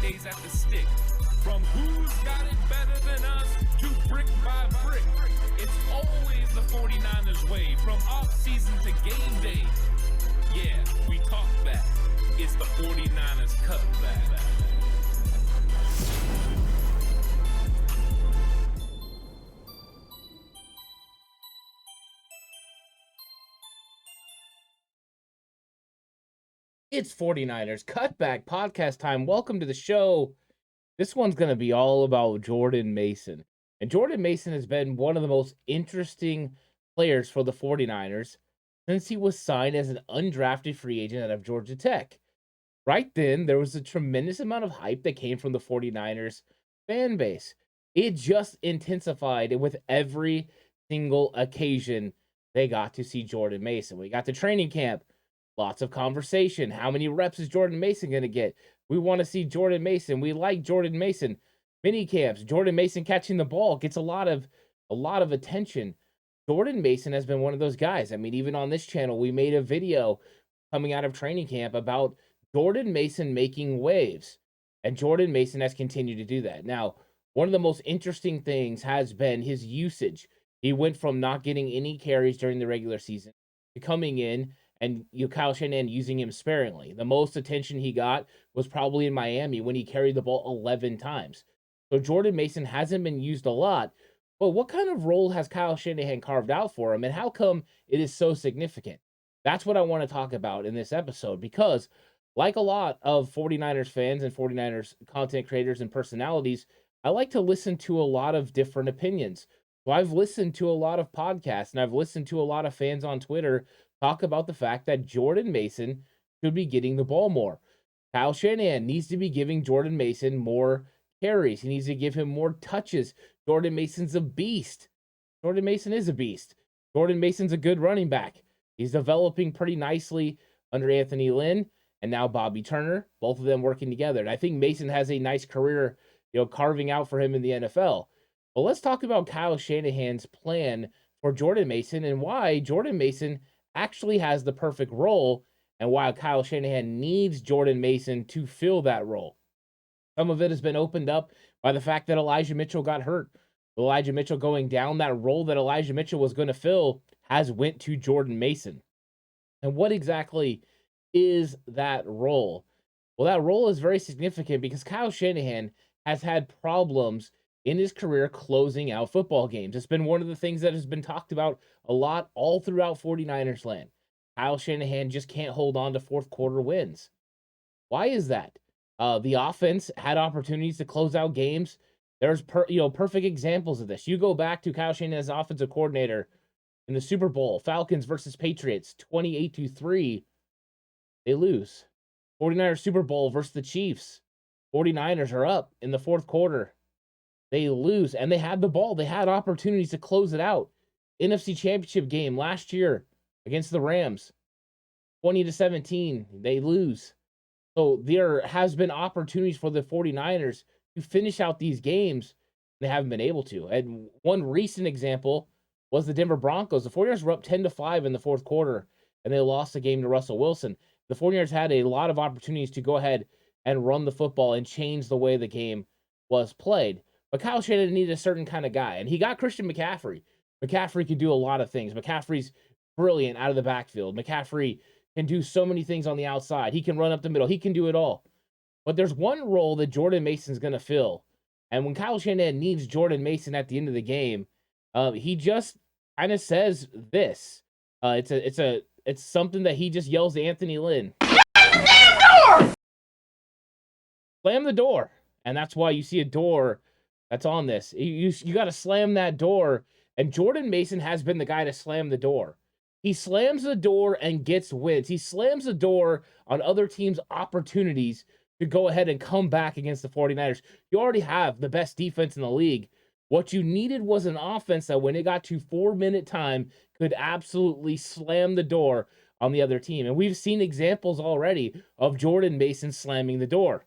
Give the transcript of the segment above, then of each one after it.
days at the stick. From who's got it better than us to brick by brick. It's always the 49ers way, from off-season to game day. Yeah, we talk back. It's the 49ers Cutback. It's 49ers Cutback Podcast time. Welcome to the show. This one's going to be all about Jordan Mason. And Jordan Mason has been one of the most interesting players for the 49ers since he was signed as an undrafted free agent out of Georgia Tech. Right then, there was a tremendous amount of hype that came from the 49ers fan base. It just intensified with every single occasion they got to see Jordan Mason. We got to training camp. Lots of conversation. How many reps is Jordan Mason going to get? We want to see Jordan Mason. We like Jordan Mason. Mini camps. Jordan Mason catching the ball gets a lot of attention. Jordan Mason has been one of those guys. I mean, even on this channel, we made a video coming out of training camp about Jordan Mason making waves. And Jordan Mason has continued to do that. Now, one of the most interesting things has been his usage. He went from not getting any carries during the regular season to coming in and Kyle Shanahan using him sparingly. The most attention he got was probably in Miami when he carried the ball 11 times. So Jordan Mason hasn't been used a lot, but what kind of role has Kyle Shanahan carved out for him, and how come it is so significant? That's what I want to talk about in this episode, because like a lot of 49ers fans and 49ers content creators and personalities, I like to listen to a lot of different opinions. So I've listened to a lot of podcasts, and I've listened to a lot of fans on Twitter talk about the fact that Jordan Mason should be getting the ball more. Kyle Shanahan needs to be giving Jordan Mason more carries. He needs to give him more touches. Jordan Mason's a beast. Jordan Mason is a beast. Jordan Mason's a good running back. He's developing pretty nicely under Anthony Lynn and now Bobby Turner, both of them working together. And I think Mason has a nice career, carving out for him in the NFL. But let's talk about Kyle Shanahan's plan for Jordan Mason and why Jordan Mason actually has the perfect role and why Kyle Shanahan needs Jordan Mason to fill that role. Some of it has been opened up by the fact that Elijah Mitchell got hurt. Elijah Mitchell going down, that role that Elijah Mitchell was going to fill has went to Jordan Mason. And what exactly is that role? Well, that role is very significant because Kyle Shanahan has had problems in his career closing out football games. It's been one of the things that has been talked about a lot all throughout 49ers land. Kyle Shanahan just can't hold on to fourth quarter wins. Why is that? The offense had opportunities to close out games. There's perfect examples of this. You go back to Kyle Shanahan as offensive coordinator in the Super Bowl, Falcons versus Patriots, 28-3. They lose. 49ers Super Bowl versus the Chiefs. 49ers are up in the fourth quarter. They lose, and they had the ball. They had opportunities to close it out. NFC Championship game last year against the Rams, 20-17. They lose. So there has been opportunities for the 49ers to finish out these games. They haven't been able to. And one recent example was the Denver Broncos. The 49ers were up 10-5 in the fourth quarter, and they lost the game to Russell Wilson. The 49ers had a lot of opportunities to go ahead and run the football and change the way the game was played. But Kyle Shanahan needed a certain kind of guy, and he got Christian McCaffrey. McCaffrey can do a lot of things. McCaffrey's brilliant out of the backfield. McCaffrey can do so many things on the outside. He can run up the middle. He can do it all. But there's one role that Jordan Mason's going to fill, and when Kyle Shanahan needs Jordan Mason at the end of the game, he just kind of says this. It's something that he just yells to Anthony Lynn. Slam the door. And that's why you see a door that's on this. You got to slam that door. And Jordan Mason has been the guy to slam the door. He slams the door and gets wins. He slams the door on other teams' opportunities to go ahead and come back against the 49ers. You already have the best defense in the league. What you needed was an offense that when it got to 4-minute time could absolutely slam the door on the other team. And we've seen examples already of Jordan Mason slamming the door.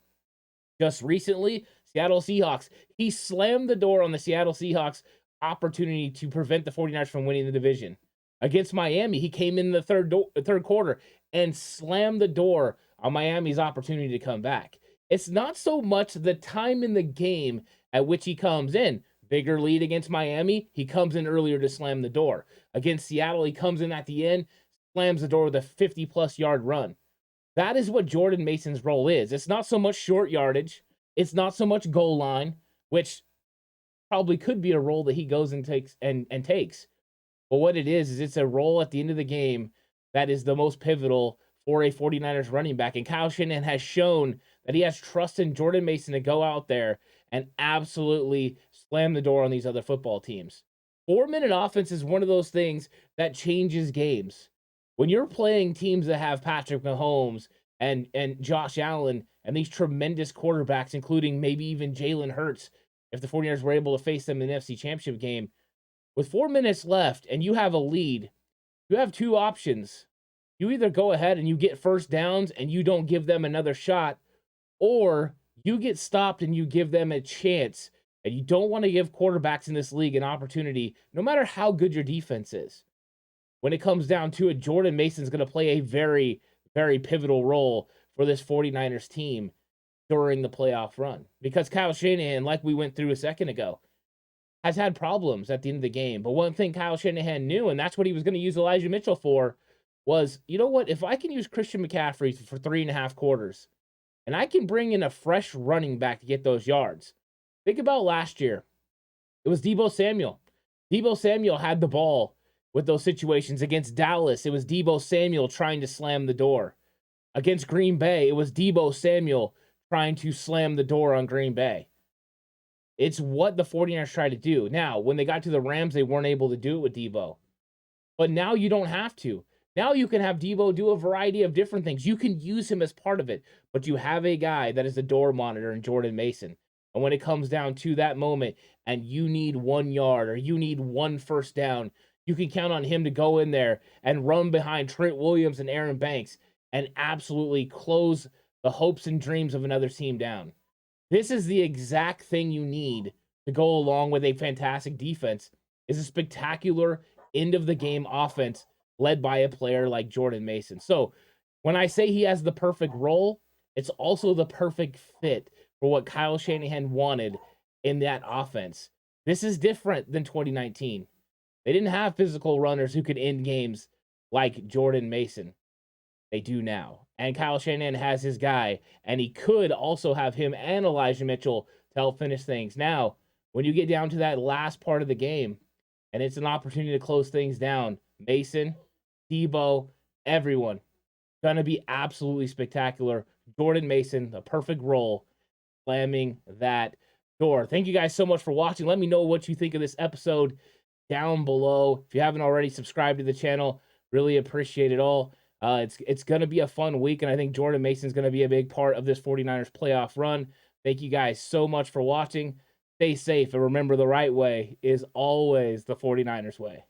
Just recently, Seattle Seahawks. He slammed the door on the Seattle Seahawks opportunity to prevent the 49ers from winning the division. Against Miami, he came in the third quarter and slammed the door on Miami's opportunity to come back. It's not so much the time in the game at which he comes in. Bigger lead against Miami, he comes in earlier to slam the door. Against Seattle, he comes in at the end, slams the door with a 50-plus yard run. That is what Jordan Mason's role is. It's not so much short yardage. It's not so much goal line, which probably could be a role that he goes and takes. But what it is it's a role at the end of the game that is the most pivotal for a 49ers running back. And Kyle Shanahan has shown that he has trust in Jordan Mason to go out there and absolutely slam the door on these other football teams. 4-minute offense is one of those things that changes games. When you're playing teams that have Patrick Mahomes and Josh Allen and these tremendous quarterbacks, including maybe even Jalen Hurts, if the 49ers were able to face them in the NFC Championship game, with 4 minutes left and you have a lead, you have two options. You either go ahead and you get first downs and you don't give them another shot, or you get stopped and you give them a chance. And you don't want to give quarterbacks in this league an opportunity, no matter how good your defense is. When it comes down to it, Jordan Mason's going to play a very, very pivotal role for this 49ers team during the playoff run. Because Kyle Shanahan, like we went through a second ago, has had problems at the end of the game. But one thing Kyle Shanahan knew, and that's what he was going to use Elijah Mitchell for, was, you know what? If I can use Christian McCaffrey for 3.5 quarters, and I can bring in a fresh running back to get those yards. Think about last year. It was Deebo Samuel. Deebo Samuel had the ball with those situations. Against Dallas, it was Deebo Samuel trying to slam the door. Against Green Bay, it was Deebo Samuel trying to slam the door on Green Bay. It's what the 49ers try to do. Now, when they got to the Rams, they weren't able to do it with Deebo. But now you don't have to. Now you can have Deebo do a variety of different things. You can use him as part of it. But you have a guy that is a door monitor in Jordan Mason. And when it comes down to that moment and you need 1 yard or you need 1 first down, you can count on him to go in there and run behind Trent Williams and Aaron Banks and absolutely close the hopes and dreams of another team down. This is the exact thing you need to go along with a fantastic defense, is a spectacular end-of-the-game offense led by a player like Jordan Mason. So when I say he has the perfect role, it's also the perfect fit for what Kyle Shanahan wanted in that offense. This is different than 2019. They didn't have physical runners who could end games like Jordan Mason. They do now. And Kyle Shanahan has his guy, and he could also have him and Elijah Mitchell to help finish things. Now, when you get down to that last part of the game, and it's an opportunity to close things down, Mason, Deebo, everyone, gonna be absolutely spectacular. Jordan Mason, the perfect role, slamming that door. Thank you guys so much for watching. Let me know what you think of this episode down below. If you haven't already subscribed to the channel, really appreciate it all. It's going to be a fun week, and I think Jordan Mason's going to be a big part of this 49ers playoff run. Thank you guys so much for watching. Stay safe, and remember, the right way is always the 49ers way.